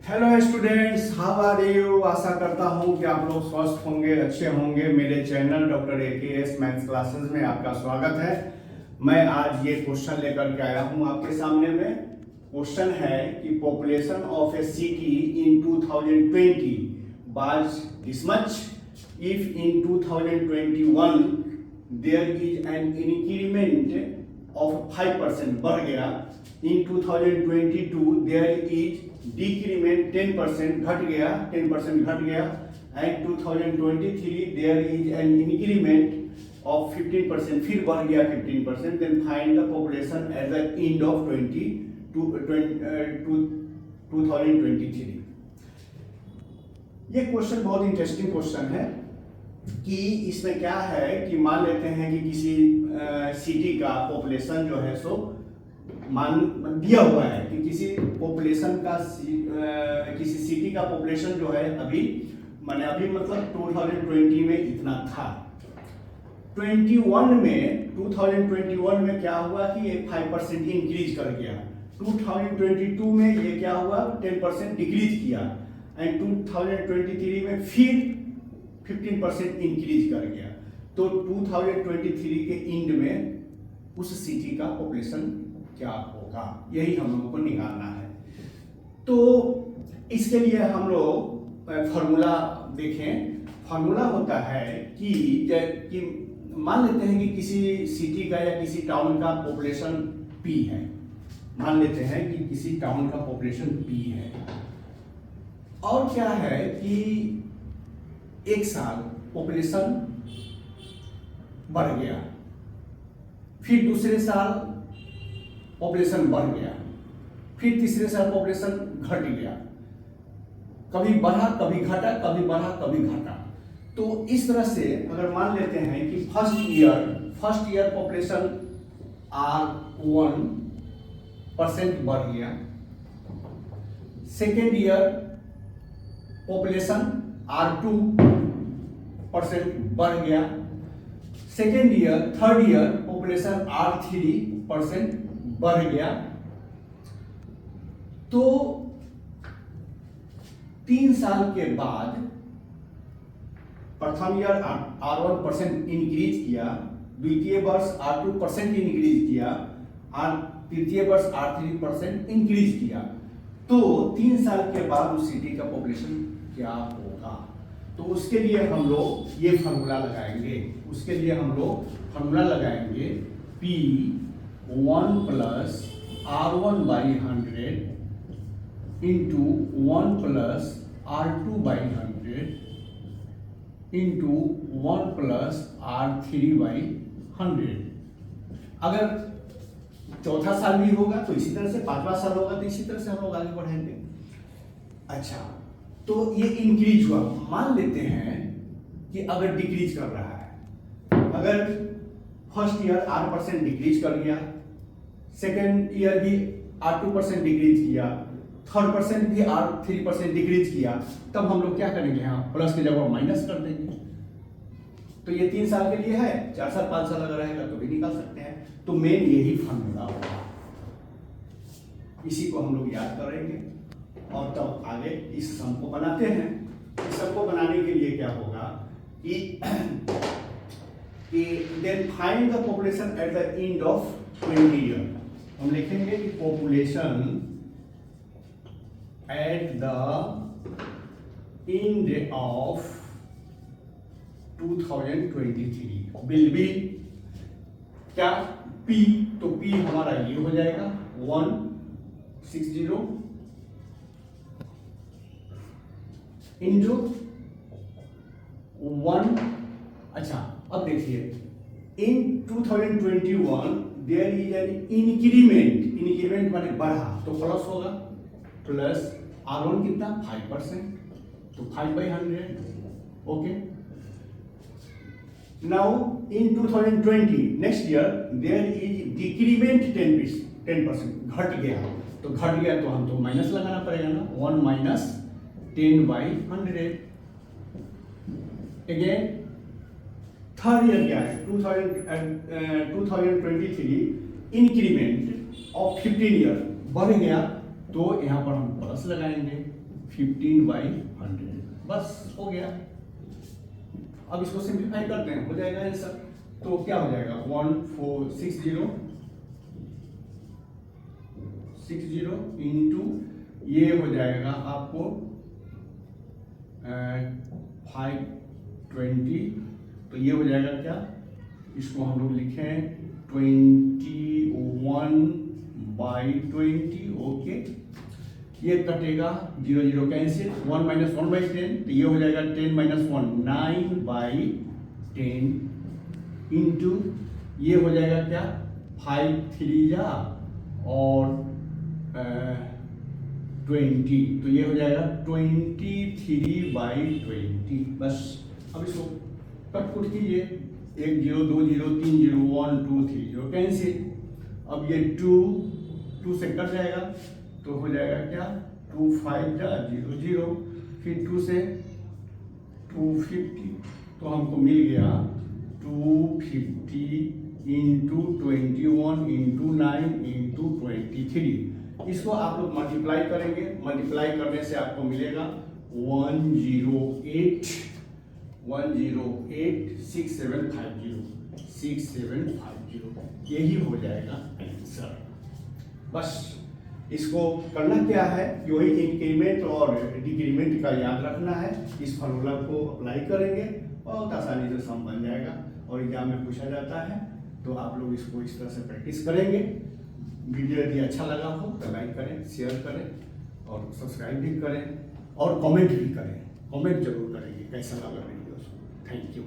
Hello students, how are you. आशा करता हूं कि आप लोग स्वस्थ होंगे, अच्छे होंगे। मेरे channel doctor AKS maths classes में आपका स्वागत है। मैं आज ये क्वेश्चन लेकर के आया हूं आपके सामने में। क्वेश्चन है कि population of a city in 2020 was this much if in 2021 there is an increment of 5% बढ़ गया, इन 2022 देयर इज डिक्रीमेंट 10% घट गया, 10% घट गया, and 2023 there is an increment of 15% फिर बढ़ गया 15%। Then find the population at the end of 2023। ये क्वेश्चन बहुत इंटरेस्टिंग क्वेश्चन है कि इसमें क्या है कि मान लेते हैं कि किसी सिटी का पॉपुलेशन जो है सो मान दिया हुआ है कि किसी पॉपुलेशन का किसी सिटी का पॉपुलेशन जो है अभी मतलब 2020 में इतना था। 2021 में क्या हुआ कि ये 5% इंक्रीज कर गया। 2022 में ये क्या हुआ 10% डिक्रीज किया, एंड 2023 में फिर 15% इंक्रीज कर गया। तो 2023 के एंड में उस सिटी का पॉपुलेशन क्या होगा, यही हम लोगों को निकालना है। तो इसके लिए हम लोग फॉर्मूला देखें। फॉर्मूला होता है कि मान लेते हैं कि किसी सिटी का या किसी टाउन का पॉपुलेशन P है। मान लेते हैं कि किसी टाउन का पॉपुलेशन P है, और क्या है कि एक साल पॉपुलेशन बढ़ गया, फिर दूसरे साल पॉपुलेशन बढ़ गया, फिर तीसरे साल पॉपुलेशन घट गया, कभी बढ़ा कभी घटा, कभी बढ़ा कभी घटा। तो इस तरह से अगर मान लेते हैं कि फर्स्ट ईयर पॉपुलेशन R1% बढ़ गया, सेकेंड ईयर पॉपुलेशन R2% बढ़ गया, second year third year population R3% बढ़ गया। तो 3 साल के बाद प्रथम ईयर R1% इंक्रीज किया, द्वितीय वर्ष R2% इंक्रीज किया, और तृतीय वर्ष R3% इंक्रीज किया। तो 3 साल के बाद उस सिटी का पॉपुलेशन क्या होगा। तो उसके लिए हम लोग ये फॉर्मूला लगाएंगे। P1 plus R1 by 100 into 1 plus R2 by 100 into 1 plus R3 by 100। अगर चौथा साल भी होगा तो इसी तरह से, पांचवा साल होगा तो इसी तरह से हम लोग आगे बढ़ेंगे। अच्छा, तो ये इंक्रीज हुआ। मान लेते हैं कि अगर डिक्रीज कर रहा है, अगर फर्स्ट ईयर R% डिक्रीज कर गया, सेकेंड ईयर भी R2% डिक्रीज किया, थर्ड % भी R3% डिक्रीज किया, तब हम लोग क्या करेंगे, यहाँ प्लस की जगह माइनस कर देंगे। तो ये 3 साल के लिए है, 4 साल 5 साल अगर रहेगा तो भी निकाल सकते हैं। तो मेन यही फॉर्मूला होगा, इसी को हम लोग याद करेंगे और तब आगे इस सम को बनाते हैं। इस सम को बनाने के लिए क्या होगा कि then find the population at the end of 20 year। हम लिखेंगे कि population at the end of 2023 will be क्या P। तो P हमारा ये हो जाएगा 160 इंटू 1। अच्छा, अब देखिए इन 2021 देयर इज एन इंक्रीमेंट माने बढ़ा, तो प्लस होगा, प्लस R1 कितना 5%, तो 5/100। Okay, now in 2020 next year there is decrement 10%, घट गया। तो घट गया तो हम तो माइनस लगाना पड़ेगा ना, 1 minus 10/100। अगेन थर्ड ईयर क्या है 2023 इंक्रीमेंट ऑफ 15 ईयर बढ़ गया, तो यहां पर हम प्लस लगाएंगे, 15/100, बस हो गया। अब इसको सिंप्लीफाई करते हैं, हो जाएगा आंसर। तो क्या हो जाएगा 1460 इंटू ये हो जाएगा आपको 520, तो ये हो जाएगा क्या, इसको हम लोग लिखें 21/20, ओके। ये कटेगा 0 0 कैंसिल, 1 - 1/10, तो ये हो जाएगा 10 - 1 9/10 इंटू ये हो जाएगा क्या 5 3 जा और 20, तो ये हो जाएगा 23/20, बस। अब इसको कट कीजिए, 1 0 2 0 3 0 1 2 3 0 कैंसिल। अब ये 2 से कट जाएगा, तो हो जाएगा क्या 2 5 जा 0 0, फिर 2 से 250, तो हमको मिल गया 250 इंटू 21 इंटू 9 इंटू 23। इसको आप लोग मल्टीप्लाई करेंगे, मल्टीप्लाई करने से आपको मिलेगा 1086750, यही हो जाएगा आंसर। बस इसको करना क्या है, वही इंक्रीमेंट और डिक्रीमेंट का याद रखना है। इस फार्मूला को अप्लाई करेंगे, बहुत आसानी से सम बन जाएगा और एग्जाम में पूछा जाता है। तो आप लोग इसको इस तरह से प्रैक्टिस करेंगे। वीडियो यदि अच्छा लगा हो तो लाइक करें, शेयर करें और सब्सक्राइब भी करें और कमेंट भी करें। कमेंट जरूर करेंगे कैसा लगा वीडियो। Thank you.